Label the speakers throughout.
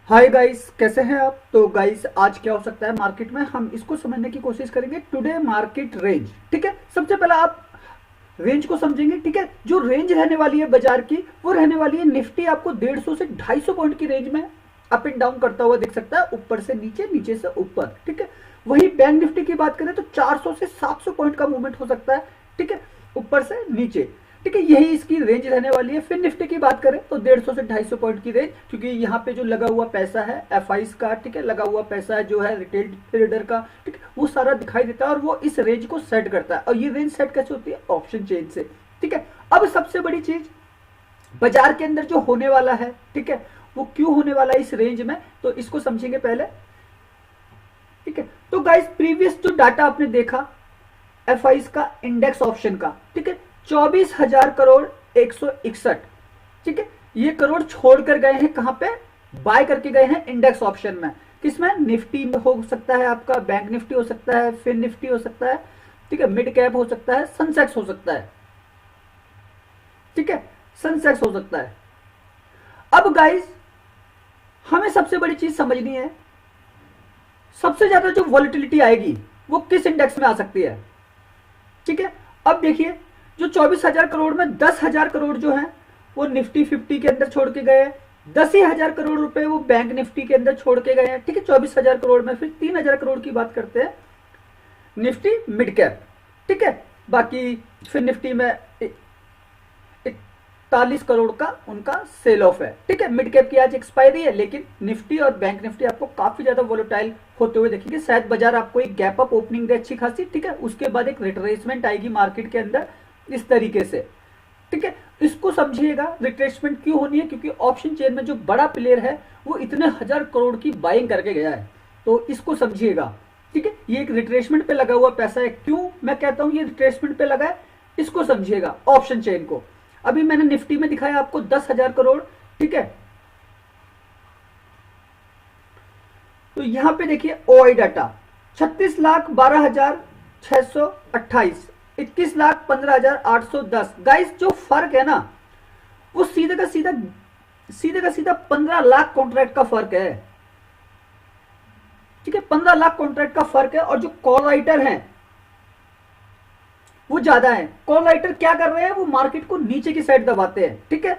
Speaker 1: Hi guys, कैसे हैं आप। तो गाइस आज क्या हो सकता है मार्केट में, हम इसको समझने की कोशिश करेंगे। टुडे मार्केट रेंज, ठीक है। सबसे पहले आप रेंज को समझेंगे, ठीक है। जो रेंज रहने वाली है बाजार की, वो रहने वाली है निफ्टी आपको 150 से 250 पॉइंट की रेंज में अप एंड डाउन करता हुआ दिख सकता है, ऊपर से नीचे, नीचे से ऊपर, ठीक है। वही बैंक निफ्टी की बात करें तो 400 से 700 पॉइंट का मूवमेंट हो सकता है, ठीक है, ऊपर से नीचे, ठीक है। यही इसकी रेंज रहने वाली है। फिर निफ्टी की बात करें तो 150 से 250 पॉइंट की रेंज, क्योंकि यहाँ पे जो लगा हुआ पैसा है एफआईस का, ठीक है, लगा हुआ पैसा है जो है रिटेल ट्रेडर का, ठीक है, वो सारा दिखाई देता है और वो इस रेंज को सेट करता है। और ये रेंज सेट कैसे होती है? ऑप्शन चेन से, ठीक है। अब सबसे बड़ी चीज बाजार के अंदर जो होने वाला है, ठीक है, वो क्यों होने वाला है इस रेंज में, तो इसको समझेंगे पहले, ठीक है। तो गाइस प्रीवियस जो डाटा आपने देखा एफआईस का इंडेक्स ऑप्शन का, ठीक है, 24,000 करोड़ 161, ठीक है, ये करोड़ छोड़कर गए हैं कहां पे? बाय करके गए हैं इंडेक्स ऑप्शन में। किसमें? निफ्टी में हो सकता है, आपका बैंक निफ्टी हो सकता है, फिन निफ्टी हो सकता है, ठीक है, मिड कैप हो सकता है, सनसेक्स हो सकता है, ठीक है, सनसेक्स हो सकता है। अब गाइस हमें सबसे बड़ी चीज समझनी है, सबसे ज्यादा जो वॉलिटिलिटी आएगी वो किस इंडेक्स में आ सकती है, ठीक है। अब देखिए, जो 24,000 करोड़ में 10,000 करोड़ जो है वो निफ्टी 50 के अंदर छोड़ के गए हैं, 10,000 करोड़ रुपए वो बैंक निफ्टी के अंदर छोड़ के गए हैं, ठीक है, 24,000 करोड़ में। फिर 3,000 करोड़ की बात करते हैं निफ्टी मिड कैप, ठीक है। बाकी फिर निफ्टी में 41 करोड़ का उनका सेल ऑफ है, ठीक है। मिड कैप की आज एक्सपायरी है, लेकिन निफ्टी और बैंक निफ्टी आपको काफी ज्यादा वोलेटाइल होते हुए देखेंगे। शायद बाजार आपको एक गैप अप ओपनिंग दे अच्छी खासी, ठीक है, उसके बाद एक रिट्रेसमेंट आएगी मार्केट के अंदर इस तरीके से, ठीक है। इसको समझिएगा, रिट्रेसमेंट क्यों होनी है? क्योंकि ऑप्शन चेन में जो बड़ा प्लेयर है वो इतने हजार करोड़ की बाइंग करके गया है, तो इसको समझिएगा, ठीक है। ये एक रिट्रेसमेंट पे लगा हुआ पैसा है। क्यों मैं कहता हूं ये रिट्रेसमेंट पे लगा है, इसको समझिएगा ऑप्शन चेन को। अभी मैंने निफ्टी में दिखाया आपको 10,000 करोड़, ठीक है। तो यहां पे देखिए ओआई डाटा 36,12,628, 21,15,810। गाइस जो फर्क है ना, वो सीधे का सीधा 15 लाख कॉन्ट्रैक्ट का फर्क है, ठीक है, 15 लाख कॉन्ट्रैक्ट का फर्क है। और जो कॉल राइटर है वो ज्यादा है। कॉल राइटर क्या कर रहे हैं? वो मार्केट को नीचे की साइड दबाते हैं, ठीक है।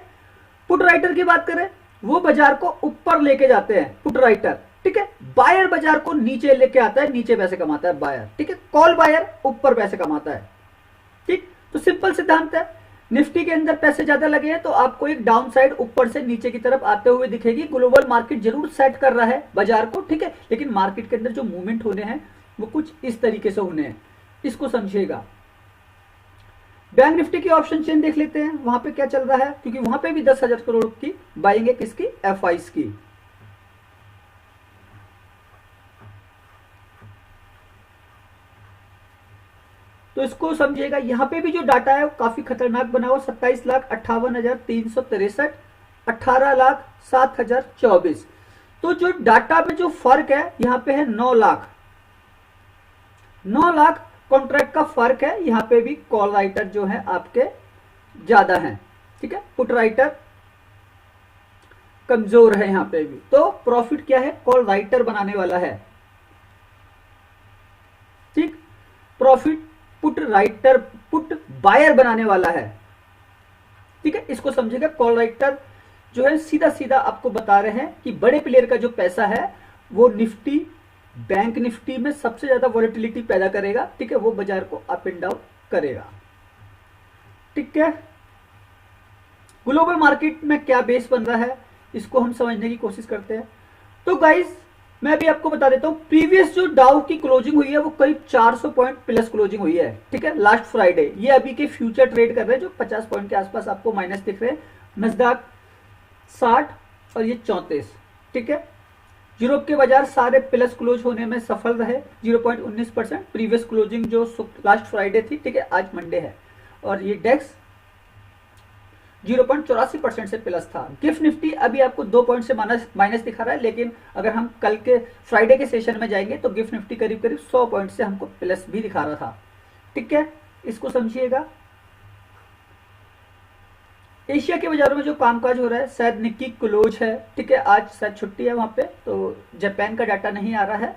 Speaker 1: पुट राइटर की बात करें, वो बाजार को ऊपर लेके जाते हैं, पुट राइटर, ठीक है। बायर बाजार को नीचे लेके आता है, नीचे पैसे कमाता है बायर, ठीक है। कॉल बायर ऊपर पैसे कमाता है, ठीक। तो सिंपल सिद्धांत है, निफ्टी के अंदर पैसे ज्यादा लगे हैं तो आपको एक डाउन साइड ऊपर से नीचे की तरफ आते हुए दिखेगी। ग्लोबल मार्केट जरूर सेट कर रहा है बाजार को, ठीक है, लेकिन मार्केट के अंदर जो मूवमेंट होने हैं वो कुछ इस तरीके से होने हैं, इसको समझिएगा। बैंक निफ्टी की ऑप्शन चेन देख लेते हैं, वहां पे क्या चल रहा है, क्योंकि वहां पे भी 10,000 करोड़ की बाइंग है, किसकी? एफआईस की। तो इसको समझिएगा, यहां पे भी जो डाटा है वो काफी खतरनाक बना हुआ, 27,58,363, 18,07,024। तो जो डाटा में जो फर्क है यहां पे है 9 लाख कॉन्ट्रैक्ट का फर्क है। यहां पे भी कॉल राइटर जो है आपके ज्यादा है, ठीक है, पुट राइटर कमजोर है यहां पे भी। तो प्रॉफिट क्या है? कॉल राइटर बनाने वाला है, ठीक। Profit put writer, put buyer बनाने वाला है, ठीक है। इसको समझिएगा, कॉल राइटर जो है सीधा सीधा आपको बता रहे हैं कि बड़े प्लेयर का जो पैसा है वो निफ्टी बैंक निफ्टी में सबसे ज्यादा वॉलेटिलिटी पैदा करेगा, ठीक है, वो बाजार को अप एंड डाउन करेगा, ठीक है। ग्लोबल मार्केट में क्या बेस बन रहा है इसको हम समझने की कोशिश करते हैं। तो गाइस मैं अभी आपको बता देता हूं, प्रीवियस जो डाउ की क्लोजिंग हुई है वो करीब 400 पॉइंट प्लस क्लोजिंग हुई है, ठीक है, लास्ट फ्राइडे। ये अभी के फ्यूचर ट्रेड कर रहे हैं जो 50 पॉइंट के आसपास आपको माइनस दिख रहे हैं। नस्डैक 60 और ये 34, ठीक है। यूरोप के बाजार सारे प्लस क्लोज होने में सफल रहे, 0.19%। प्रीवियस क्लोजिंग जो लास्ट फ्राइडे थी, ठीक है, आज मंडे है। और ये डेक्स 0.84% से प्लस था। गिफ्ट निफ्टी अभी आपको 2 पॉइंट से माइनस दिखा रहा है, लेकिन अगर हम कल के फ्राइडे के सेशन में जाएंगे तो गिफ्ट निफ्टी करीब करीब 100 पॉइंट से हमको प्लस भी दिखा रहा था, ठीक है, इसको समझिएगा। एशिया के बाजारों में जो कामकाज हो रहा है, शायद निक्की क्लोज है, ठीक है, आज शायद छुट्टी है वहां पे, तो जापान का डाटा नहीं आ रहा है।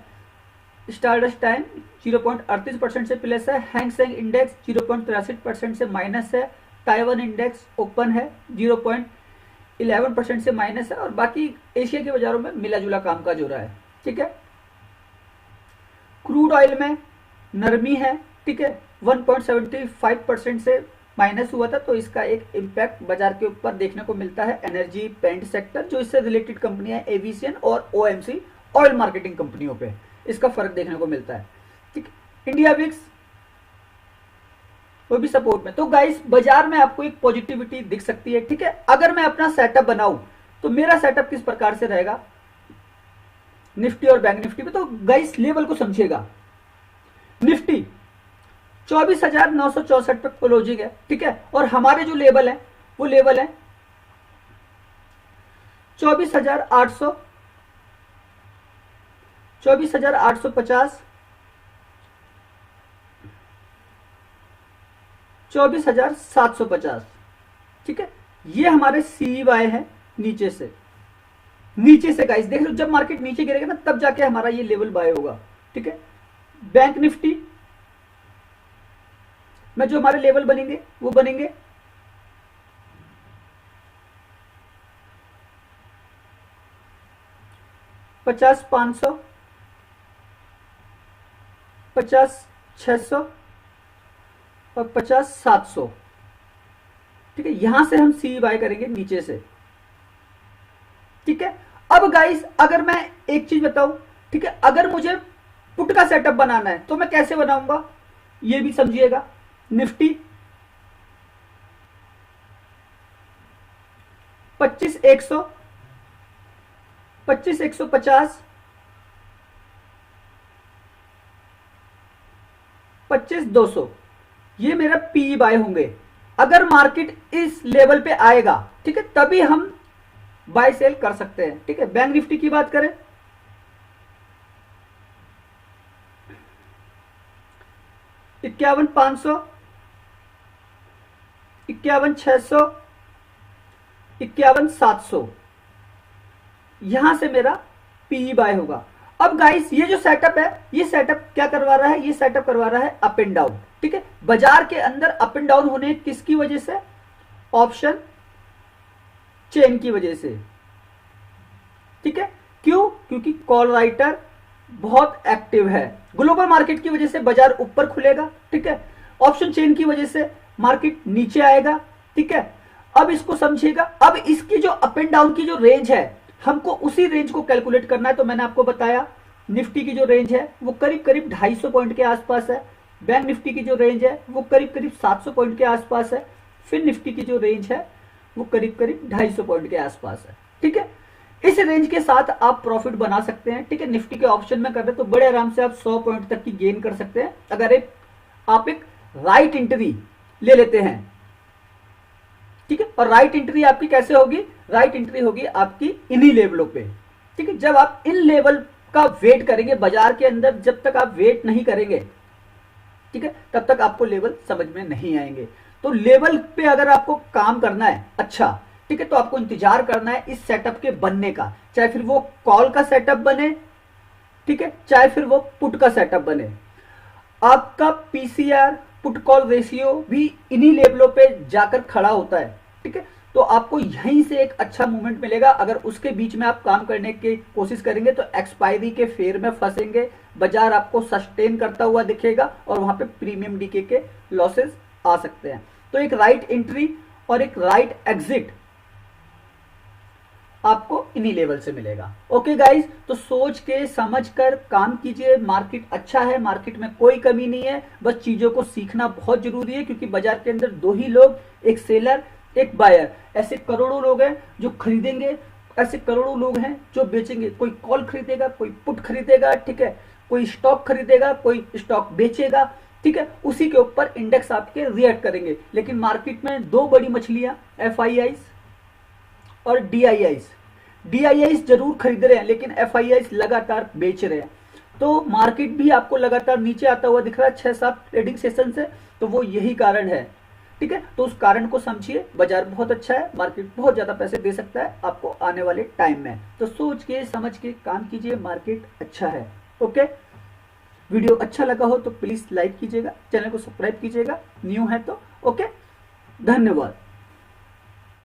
Speaker 1: स्टारडस्ट टाइम 0.38% से प्लस है। हैंगसेंग इंडेक्स 0.63% से माइनस है। ताइवान इंडेक्स ओपन है, 0.11% से माइनस है। और बाकी एशिया के बाजारों में मिला जुला कामकाज हो रहा है, ठीक है। क्रूड ऑयल में नरमी है, ठीक है, 1.75% से माइनस हुआ था, तो इसका एक इम्पैक्ट बाजार के ऊपर देखने को मिलता है। एनर्जी, पेंट सेक्टर, जो इससे रिलेटेड कंपनियां, एविएशन और ओएमसी, ऑयल मार्केटिंग कंपनियों पे इसका फर्क देखने को मिलता है, ठीक। इंडिया विक्स वो भी सपोर्ट में। तो गाइस बाजार में आपको एक पॉजिटिविटी दिख सकती है, ठीक है। अगर मैं अपना सेटअप बनाऊं तो मेरा सेटअप किस प्रकार से रहेगा निफ्टी और बैंक निफ्टी में, तो गाइस लेवल को समझिएगा। निफ्टी 24,964 पे क्लोजिंग है, ठीक है, और हमारे जो लेवल है वो लेवल है 24,800, 24,850, 24,750, ठीक है। ये हमारे CY है नीचे से। नीचे से गाइस देख लो, जब मार्केट नीचे गिरेगा ना तब जाके हमारा ये लेवल बाय होगा, ठीक है। बैंक निफ्टी में जो हमारे लेवल बनेंगे वो बनेंगे 50,500, 50,600 और 50,700, ठीक है। यहां से हम सी बाय करेंगे नीचे से, ठीक है। अब गाइस अगर मैं एक चीज बताऊं, ठीक है, अगर मुझे पुट का सेटअप बनाना है तो मैं कैसे बनाऊंगा ये भी समझिएगा। निफ्टी 25,100, 25,150, 25,200, ये मेरा पी बाय होंगे। अगर मार्केट इस लेवल पे आएगा, ठीक है, तभी हम बाय सेल कर सकते हैं, ठीक है। बैंक निफ्टी की बात करें 51,500, 51,600, 51,700, यहां से मेरा पीई बाय होगा। अब गाइस ये जो सेटअप है, ये सेटअप क्या करवा रहा है, ये सेटअप करवा रहा है अप एंड डाउन, ठीक है। बाजार के अंदर अप एंड डाउन होने किसकी वजह से, ऑप्शन चेन की वजह से, ठीक है। क्यों, क्योंकि कॉल राइटर बहुत एक्टिव है। ग्लोबल मार्केट की वजह से बाजार ऊपर खुलेगा, ठीक है। ऑप्शन चेन की वजह से मार्केट नीचे आएगा, ठीक है। अब इसको समझिएगा। अब इसकी जो अप एंड डाउन की जो रेंज है, हमको उसी रेंज को कैलकुलेट करना है। तो मैंने आपको बताया निफ्टी की जो रेंज है वो करीब करीब 250 पॉइंट के आसपास है। बैंक निफ्टी की जो रेंज है वो करीब करीब 700 पॉइंट के आसपास है। फिर निफ्टी की जो रेंज है वो करीब करीब 250 पॉइंट के आसपास है, ठीक है। इस रेंज के साथ आप प्रॉफिट बना सकते हैं, ठीक है। निफ्टी के ऑप्शन में कर रहे तो बड़े आराम से आप 100 पॉइंट तक की गेन कर सकते हैं अगर आप एक राइट एंट्री ले लेते हैं, ठीक है। और राइट एंट्री आपकी कैसे होगी, राइट एंट्री होगी आपकी इन्हीं लेवलों पे, ठीक है। जब आप इन लेवल का वेट करेंगे बाजार के अंदर, जब तक आप वेट नहीं करेंगे, ठीक है, तब तक आपको लेवल समझ में नहीं आएंगे। तो लेवल पे अगर आपको काम करना है अच्छा, ठीक है, तो आपको इंतजार करना है इस सेटअप के बनने का, चाहे फिर वो कॉल का सेटअप बने, ठीक है, चाहे फिर वो पुट का सेटअप बने। आपका पीसीआर पुट कॉल रेशियो भी इन्हीं लेवलों पे जाकर खड़ा होता है, ठीक है। तो आपको यहीं से एक अच्छा मूवमेंट मिलेगा। अगर उसके बीच में आप काम करने की कोशिश करेंगे तो एक्सपायरी के फेर में फंसेंगे, बाजार आपको सस्टेन करता हुआ दिखेगा और वहां पे प्रीमियम डीके के लॉसेस आ सकते हैं। तो एक राइट एंट्री और एक राइट एग्जिट आपको इन्हीं लेवल से मिलेगा। ओके गाइस, तो सोच के समझ कर काम कीजिए। मार्केट अच्छा है, मार्केट में कोई कमी नहीं है, बस चीजों को सीखना बहुत जरूरी है, क्योंकि बाजार के अंदर दो ही लोग, एक सेलर एक बायर। ऐसे करोड़ों लोग हैं जो खरीदेंगे, ऐसे करोड़ों लोग हैं जो बेचेंगे। कोई कॉल खरीदेगा, कोई पुट खरीदेगा, ठीक है, कोई स्टॉक खरीदेगा, कोई स्टॉक बेचेगा, ठीक है। उसी के ऊपर इंडेक्स आपके रिएक्ट करेंगे। लेकिन मार्केट में दो बड़ी मछलियां, एफआईआईस और डीआईआईस। डीआईआईस जरूर खरीद रहे हैं लेकिन एफआईआईस लगातार बेच रहे हैं। तो मार्केट भी आपको लगातार नीचे आता हुआ दिख रहा है 6-7 ट्रेडिंग सेशन से। तो वो यही कारण है ठीक है, तो उस कारण को समझिए। बाजार बहुत अच्छा है, मार्केट बहुत ज्यादा पैसे दे सकता है आपको आने वाले टाइम में, तो सोच के समझ के काम कीजिए, मार्केट अच्छा है। ओके, वीडियो अच्छा लगा हो तो प्लीज लाइक कीजिएगा, चैनल को सब्सक्राइब कीजिएगा न्यू है तो। ओके, धन्यवाद।